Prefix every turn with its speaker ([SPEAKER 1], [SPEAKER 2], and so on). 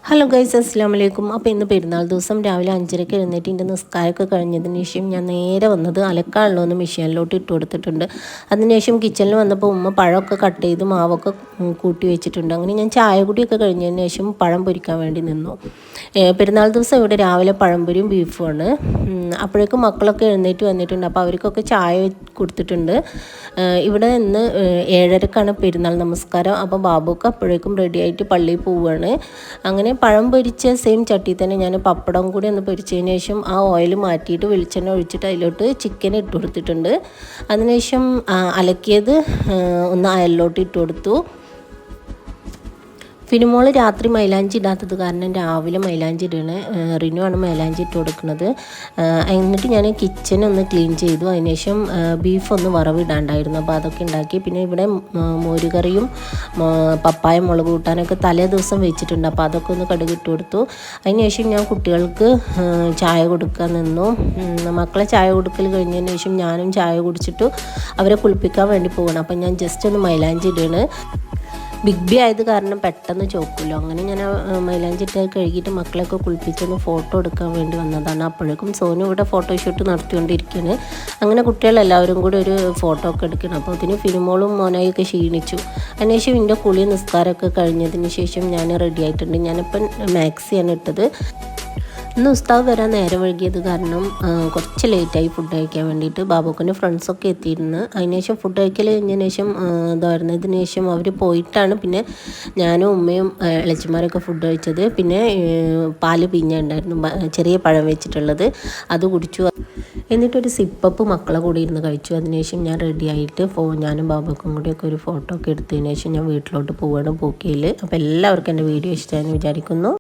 [SPEAKER 1] Hello guys, അസ്സലാമു അലൈക്കും. അപ്പോൾ ഇന്ന് പെരുന്നാൾ ദിവസം രാവിലെ 5:30 എഴുന്നേറ്റ് എൻ്റെ നിസ്കാരമൊക്കെ കഴിഞ്ഞതിന് ശേഷം ഞാൻ നേരെ വന്നത് അലക്കാനുള്ളതൊന്ന് മെഷീനിലോട്ട് ഇട്ട് കൊടുത്തിട്ടുണ്ട്. അതിനുശേഷം കിച്ചണിൽ വന്നപ്പോൾ ഉമ്മ പഴമൊക്കെ കട്ട് ചെയ്ത് മാവൊക്കെ കൂട്ടി വെച്ചിട്ടുണ്ട്. അങ്ങനെ ഞാൻ ചായ കുടിയൊക്കെ കഴിഞ്ഞതിന് ശേഷം പഴം പൊരിക്കാൻ വേണ്ടി നിന്നു. പെരുന്നാൾ ദിവസം ഇവിടെ രാവിലെ പഴംപൊരിയും ബീഫുമാണ്. അപ്പോഴേക്കും മക്കളൊക്കെ എഴുന്നേറ്റ് വന്നിട്ടുണ്ട്. അപ്പോൾ അവർക്കൊക്കെ ചായ കൊടുത്തിട്ടുണ്ട്. ഇവിടെ ഇന്ന് 7:30ക്കാണ് പെരുന്നാൾ നമസ്കാരം. അപ്പോൾ ബാബുക്ക് അപ്പോഴേക്കും റെഡിയായിട്ട് പള്ളിയിൽ പോവുകയാണ്. അങ്ങനെ പഴം പൊരിച്ച സെയിം ചട്ടി തന്നെ ഞാൻ പപ്പടം കൂടി ഒന്ന് പൊരിച്ചതിന് ശേഷം ആ ഓയിൽ മാറ്റിയിട്ട് വെളിച്ചെണ്ണ ഒഴിച്ചിട്ട് അതിലോട്ട് ചിക്കൻ ഇട്ട് കൊടുത്തിട്ടുണ്ട്. അതിനുശേഷം അലക്കിയത് ഒന്ന് അയലിലോട്ട് ഇട്ട് കൊടുത്തു. ഫിനിമോൾ രാത്രി മൈലാഞ്ചി ഇടാത്തത് കാരണം രാവിലെ മൈലാഞ്ചി ഇടണേ. റിനു ആണ് മൈലാഞ്ചി ഇട്ട് കൊടുക്കുന്നത്. എന്നിട്ട് ഞാൻ കിച്ചൺ ഒന്ന് ക്ലീൻ ചെയ്തു. അതിനുശേഷം ബീഫ് ഒന്ന് വറവിടാണ്ടായിരുന്നു, അപ്പോൾ അതൊക്കെ ഉണ്ടാക്കി. പിന്നെ ഇവിടെ മോരുകറിയും പപ്പായ മുളക് കൂട്ടാനൊക്കെ തലേ ദിവസം വെച്ചിട്ടുണ്ട്, അപ്പോൾ അതൊക്കെ ഒന്ന് കടുകിട്ട് കൊടുത്തു. അതിനുശേഷം ഞാൻ കുട്ടികൾക്ക് ചായ കൊടുക്കാൻ നിന്നു. മക്കളെ ചായ കൊടുക്കൽ കഴിഞ്ഞതിന് ശേഷം ഞാനും ചായ കുടിച്ചിട്ടു അവരെ കുളിപ്പിക്കാൻ വേണ്ടി പോകണം. അപ്പം ഞാൻ ജസ്റ്റ് ഒന്ന് മൈലാഞ്ചി ഇടണ്. ബിഗ് ബി ആയത് കാരണം പെട്ടെന്ന് ചോക്കുമല്ലോ. അങ്ങനെ ഞാൻ മൈലാഞ്ചിട്ട് കഴുകിയിട്ട് മക്കളെയൊക്കെ കുളിപ്പിച്ചൊന്ന് ഫോട്ടോ എടുക്കാൻ വേണ്ടി വന്നതാണ്. അപ്പോഴേക്കും സോനു ഇവിടെ ഫോട്ടോഷൂട്ട് നടത്തിക്കൊണ്ടിരിക്കുകയാണ്. അങ്ങനെ കുട്ടികളെല്ലാവരും കൂടി ഒരു ഫോട്ടോ ഒക്കെ എടുക്കണം. അപ്പോൾ അതിന് ഫിലിമോളും മോനായൊക്കെ ക്ഷീണിച്ചു. അതിനുശേഷം എൻ്റെ കുളി നിസ്കാരമൊക്കെ കഴിഞ്ഞതിന് ശേഷം ഞാൻ റെഡി ആയിട്ടുണ്ട്. ഞാനിപ്പം മാക്സിയാണ് ഇട്ടത്. ഇന്ന് ഉസ്താദ് വരാൻ നേരം വൈകിയത് കാരണം കുറച്ച് ലേറ്റായി ഫുഡ് കഴിക്കാൻ വേണ്ടിയിട്ട്. ബാബുക്കിൻ്റെ ഫ്രണ്ട്സൊക്കെ എത്തിയിരുന്നു. അതിനുശേഷം ഫുഡ് കഴിക്കൽ കഴിഞ്ഞതിന് ശേഷം ഇതായിരുന്നതിന് ശേഷം അവർ പോയിട്ടാണ് പിന്നെ ഞാനും ഉമ്മയും ഇളച്ചിമാരൊക്കെ ഫുഡ് കഴിച്ചത്. പിന്നെ പാല് പിഞ്ഞ ഉണ്ടായിരുന്നു, ചെറിയ പഴം വെച്ചിട്ടുള്ളത്, അത് കുടിച്ചു. എന്നിട്ടൊരു സിപ്പപ്പ് മക്കളെ കൂടി ഇരുന്ന് കഴിച്ചു. അതിനുശേഷം ഞാൻ റെഡി ആയിട്ട് ഞാനും ബാബുക്കും കൂടിയൊക്കെ ഒരു ഫോട്ടോ ഒക്കെ എടുത്തതിന് ശേഷം ഞാൻ വീട്ടിലോട്ട് പോവുകയാണ് പൂക്കയിൽ. അപ്പോൾ എല്ലാവർക്കും എൻ്റെ വീഡിയോ ഇഷ്ടമായെന്ന് വിചാരിക്കുന്നു.